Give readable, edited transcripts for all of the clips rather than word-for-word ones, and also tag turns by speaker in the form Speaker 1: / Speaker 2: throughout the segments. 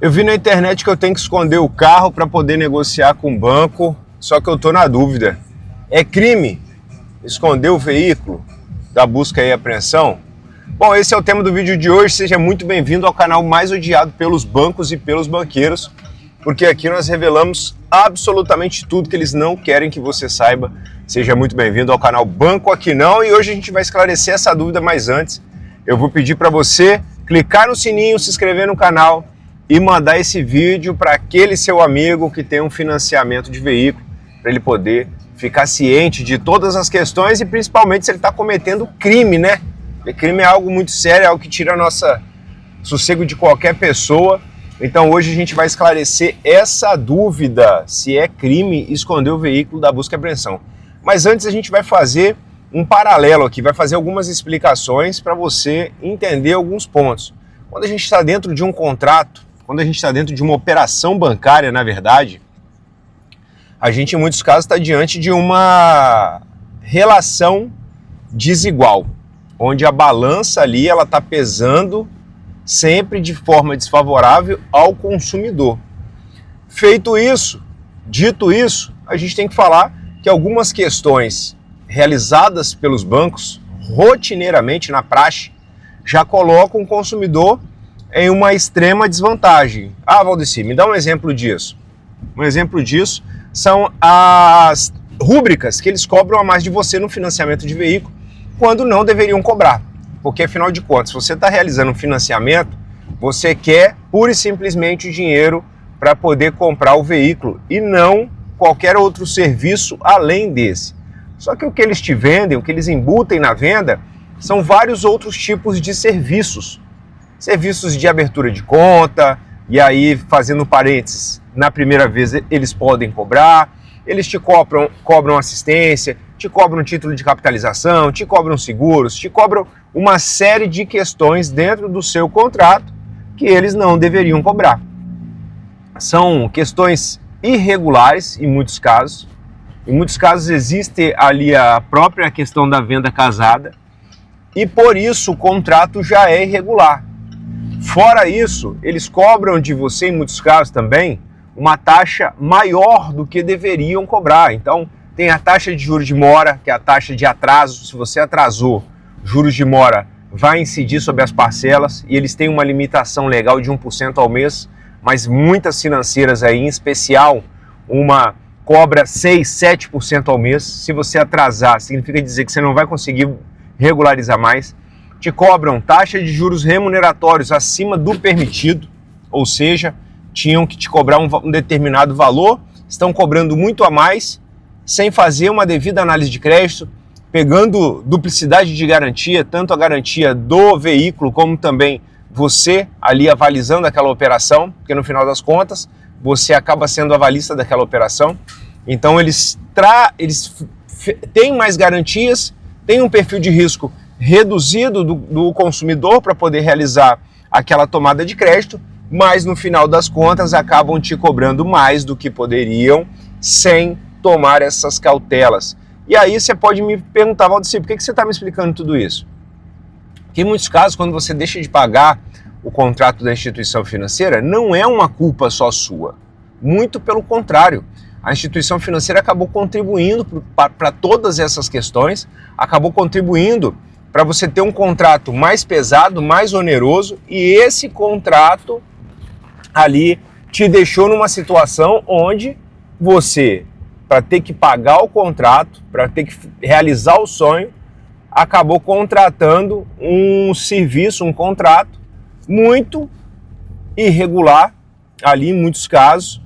Speaker 1: Eu vi na internet que eu tenho que esconder o carro para poder negociar com o banco, só que eu estou na dúvida. É crime esconder o veículo da busca e apreensão? Bom, esse é o tema do vídeo de hoje. Seja muito bem-vindo ao canal mais odiado pelos bancos e pelos banqueiros, porque aqui nós revelamos absolutamente tudo que eles não querem que você saiba. Seja muito bem-vindo ao canal Banco Aqui Não, e hoje a gente vai esclarecer essa dúvida, mas antes eu vou pedir para você clicar no sininho, se inscrever no canal e mandar esse vídeo para aquele seu amigo que tem um financiamento de veículo, para ele poder ficar ciente de todas as questões e principalmente se ele está cometendo crime, né? Porque crime é algo muito sério, é algo que tira a nossa sossego de qualquer pessoa. Então hoje a gente vai esclarecer essa dúvida, se é crime esconder o veículo da busca e apreensão. Mas antes a gente vai fazer um paralelo aqui, vai fazer algumas explicações para você entender alguns pontos. Quando a gente está dentro de um contrato, quando a gente está dentro de uma operação bancária, na verdade, a gente em muitos casos está diante de uma relação desigual, onde a balança ali ela está pesando sempre de forma desfavorável ao consumidor. Feito isso, dito isso, a gente tem que falar que algumas questões realizadas pelos bancos rotineiramente na praxe já colocam o consumidor em uma extrema desvantagem. Ah, Valdeci, me dá um exemplo disso. Um exemplo disso são as rúbricas que eles cobram a mais de você no financiamento de veículo, quando não deveriam cobrar. Porque, afinal de contas, se você está realizando um financiamento, você quer pura e simplesmente o dinheiro para poder comprar o veículo e não qualquer outro serviço além desse. Só que o que eles te vendem, o que eles embutem na venda, são vários outros tipos de serviços. Serviços de abertura de conta, e aí, fazendo parênteses, na primeira vez eles podem cobrar, eles te cobram assistência, te cobram título de capitalização, te cobram seguros, te cobram uma série de questões dentro do seu contrato que eles não deveriam cobrar. São questões irregulares em muitos casos. Em muitos casos existe ali a própria questão da venda casada e por isso o contrato já é irregular. Fora isso, eles cobram de você, em muitos casos também, uma taxa maior do que deveriam cobrar. Então, tem a taxa de juros de mora, que é a taxa de atraso. Se você atrasou, juros de mora vai incidir sobre as parcelas e eles têm uma limitação legal de 1% ao mês, mas muitas financeiras aí, em especial, uma cobra 6%, 7% ao mês. Se você atrasar, significa dizer que você não vai conseguir regularizar mais. Te cobram taxa de juros remuneratórios acima do permitido, ou seja, tinham que te cobrar um determinado valor, estão cobrando muito a mais, sem fazer uma devida análise de crédito, pegando duplicidade de garantia, tanto a garantia do veículo como também você ali avalizando aquela operação, porque no final das contas você acaba sendo avalista daquela operação. Então eles têm mais garantias, têm um perfil de risco reduzido do consumidor para poder realizar aquela tomada de crédito, mas no final das contas acabam te cobrando mais do que poderiam sem tomar essas cautelas. E aí você pode me perguntar, Valdeci, por que você está me explicando tudo isso? Porque em muitos casos, quando você deixa de pagar o contrato da instituição financeira, não é uma culpa só sua. Muito pelo contrário. A instituição financeira acabou contribuindo para todas essas questões, acabou contribuindo para você ter um contrato mais pesado, mais oneroso, e esse contrato ali te deixou numa situação onde você, para ter que pagar o contrato, para ter que realizar o sonho, acabou contratando um serviço, um contrato muito irregular, ali em muitos casos,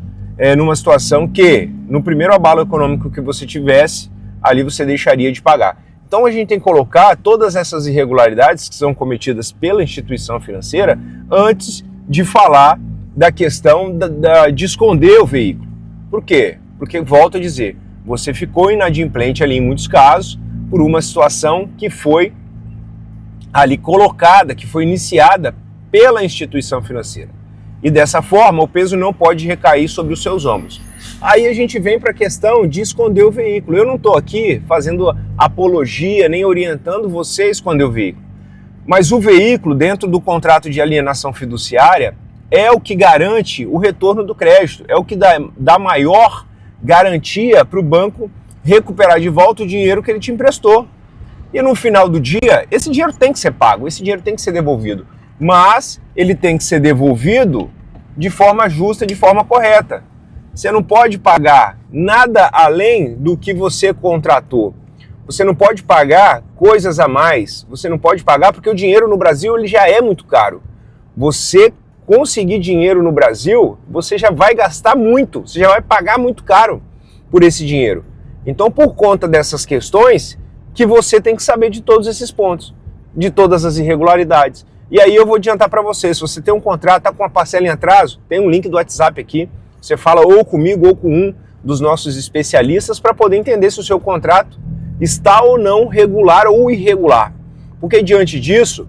Speaker 1: numa situação que, no primeiro abalo econômico que você tivesse, ali você deixaria de pagar. Então a gente tem que colocar todas essas irregularidades que são cometidas pela instituição financeira antes de falar da questão de esconder o veículo. Por quê? Porque, volto a dizer, você ficou inadimplente ali em muitos casos por uma situação que foi ali colocada, que foi iniciada pela instituição financeira. E dessa forma o peso não pode recair sobre os seus ombros. Aí a gente vem para a questão de esconder o veículo. Eu não estou aqui fazendo apologia nem orientando você a esconder o veículo. Mas o veículo, dentro do contrato de alienação fiduciária, é o que garante o retorno do crédito, é o que dá maior garantia para o banco recuperar de volta o dinheiro que ele te emprestou. E no final do dia, esse dinheiro tem que ser pago, esse dinheiro tem que ser devolvido. Mas ele tem que ser devolvido de forma justa, de forma correta. Você não pode pagar nada além do que você contratou. Você não pode pagar coisas a mais. Você não pode pagar porque o dinheiro no Brasil ele já é muito caro. Você conseguir dinheiro no Brasil, você já vai gastar muito. Você já vai pagar muito caro por esse dinheiro. Então, por conta dessas questões, que você tem que saber de todos esses pontos, de todas as irregularidades. E aí eu vou adiantar para você, se você tem um contrato, está com uma parcela em atraso, tem um link do WhatsApp aqui, você fala ou comigo ou com um dos nossos especialistas para poder entender se o seu contrato está ou não regular ou irregular. Porque diante disso,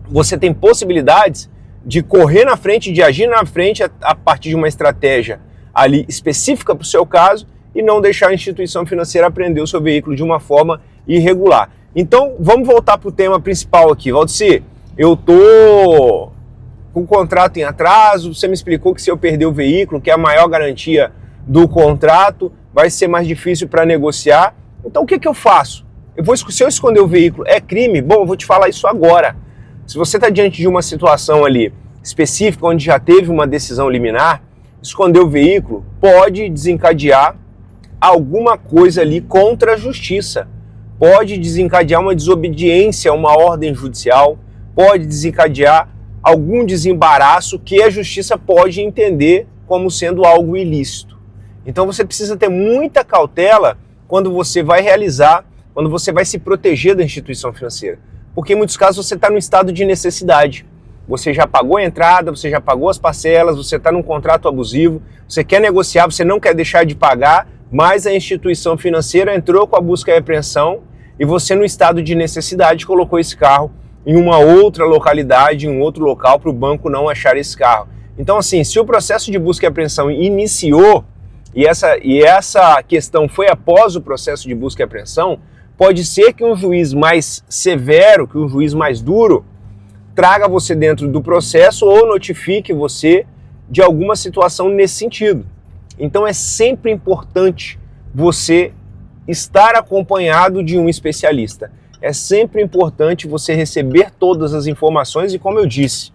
Speaker 1: você tem possibilidades de correr na frente, de agir na frente a partir de uma estratégia ali específica para o seu caso e não deixar a instituição financeira apreender o seu veículo de uma forma irregular. Então, vamos voltar para o tema principal aqui. Valdeci, eu tô com o contrato em atraso, você me explicou que se eu perder o veículo, que é a maior garantia do contrato, vai ser mais difícil para negociar. Então, o que eu faço? Se eu esconder o veículo, é crime? Bom, eu vou te falar isso agora. Se você está diante de uma situação ali específica, onde já teve uma decisão liminar, esconder o veículo pode desencadear alguma coisa ali contra a justiça. Pode desencadear uma desobediência a uma ordem judicial, pode desencadear algum desembaraço que a justiça pode entender como sendo algo ilícito. Então você precisa ter muita cautela quando você vai realizar, quando você vai se proteger da instituição financeira. Porque em muitos casos você está no estado de necessidade. Você já pagou a entrada, você já pagou as parcelas, você está num contrato abusivo, você quer negociar, você não quer deixar de pagar, mas a instituição financeira entrou com a busca e apreensão e você, no estado de necessidade, colocou esse carro em uma outra localidade, em um outro local, para o banco não achar esse carro. Então, assim, se o processo de busca e apreensão iniciou e essa questão foi após o processo de busca e apreensão, pode ser que um juiz mais severo, que um juiz mais duro, traga você dentro do processo ou notifique você de alguma situação nesse sentido. Então é sempre importante você estar acompanhado de um especialista. É sempre importante você receber todas as informações e, como eu disse,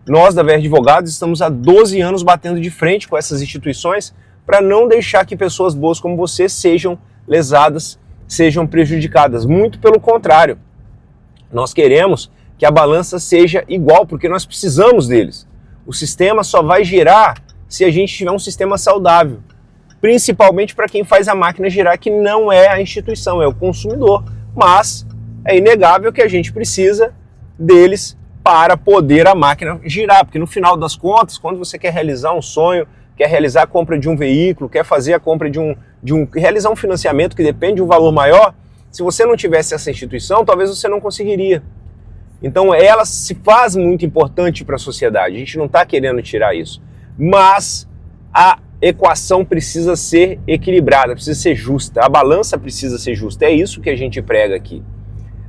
Speaker 1: nós da VR Advogados estamos há 12 anos batendo de frente com essas instituições para não deixar que pessoas boas como você sejam lesadas, sejam prejudicadas. Muito pelo contrário, nós queremos que a balança seja igual, porque nós precisamos deles. O sistema só vai girar se a gente tiver um sistema saudável, principalmente para quem faz a máquina girar, que não é a instituição, é o consumidor. Mas é inegável que a gente precisa deles para poder a máquina girar, porque no final das contas, quando você quer realizar um sonho, quer realizar a compra de um veículo, quer fazer a compra realizar um financiamento que depende de um valor maior, se você não tivesse essa instituição, talvez você não conseguiria. Então ela se faz muito importante para a sociedade, a gente não está querendo tirar isso, mas a equação precisa ser equilibrada, precisa ser justa, a balança precisa ser justa, é isso que a gente prega aqui,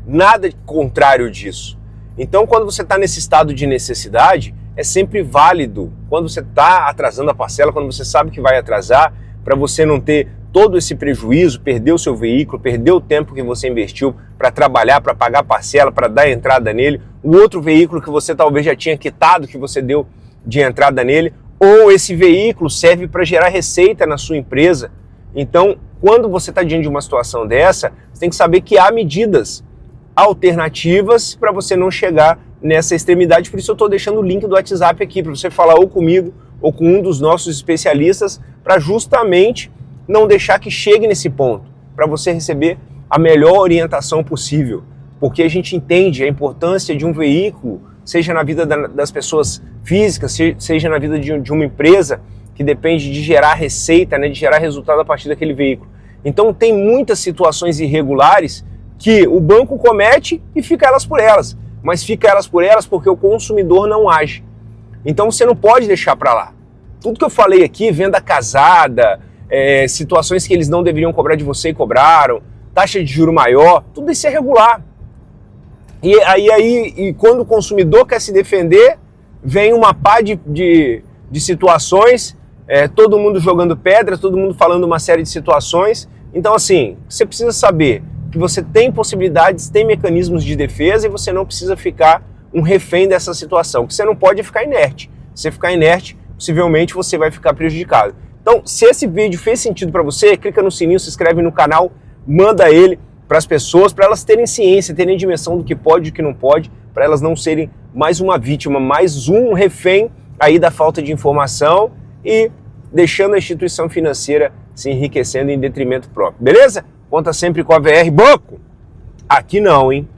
Speaker 1: nada contrário disso. Então quando você está nesse estado de necessidade, é sempre válido, quando você está atrasando a parcela, quando você sabe que vai atrasar, para você não ter todo esse prejuízo, perder o seu veículo, perder o tempo que você investiu para trabalhar, para pagar a parcela, para dar entrada nele, o outro veículo que você talvez já tinha quitado, que você deu de entrada nele, ou esse veículo serve para gerar receita na sua empresa. Então, quando você está diante de uma situação dessa, você tem que saber que há medidas alternativas para você não chegar nessa extremidade. Por isso eu estou deixando o link do WhatsApp aqui, para você falar ou comigo ou com um dos nossos especialistas, para justamente não deixar que chegue nesse ponto, para você receber a melhor orientação possível, porque a gente entende a importância de um veículo, seja na vida das pessoas físicas, seja na vida de uma empresa que depende de gerar receita, né, de gerar resultado a partir daquele veículo. Então tem muitas situações irregulares que o banco comete e fica elas por elas, mas fica elas por elas porque o consumidor não age. Então você não pode deixar para lá. Tudo que eu falei aqui, venda casada, situações que eles não deveriam cobrar de você e cobraram, taxa de juro maior, tudo isso é regular. E quando o consumidor quer se defender, vem uma pá de situações, todo mundo jogando pedra, todo mundo falando uma série de situações. Então, assim, você precisa saber que você tem possibilidades, tem mecanismos de defesa e você não precisa ficar um refém dessa situação. O que você não pode é ficar inerte. Se você ficar inerte, possivelmente você vai ficar prejudicado. Então, se esse vídeo fez sentido para você, clica no sininho, se inscreve no canal, manda ele para as pessoas, para elas terem ciência, terem dimensão do que pode e do que não pode, para elas não serem mais uma vítima, mais um refém aí da falta de informação e deixando a instituição financeira se enriquecendo em detrimento próprio. Beleza? Conta sempre com a VR Banco. Aqui não, hein?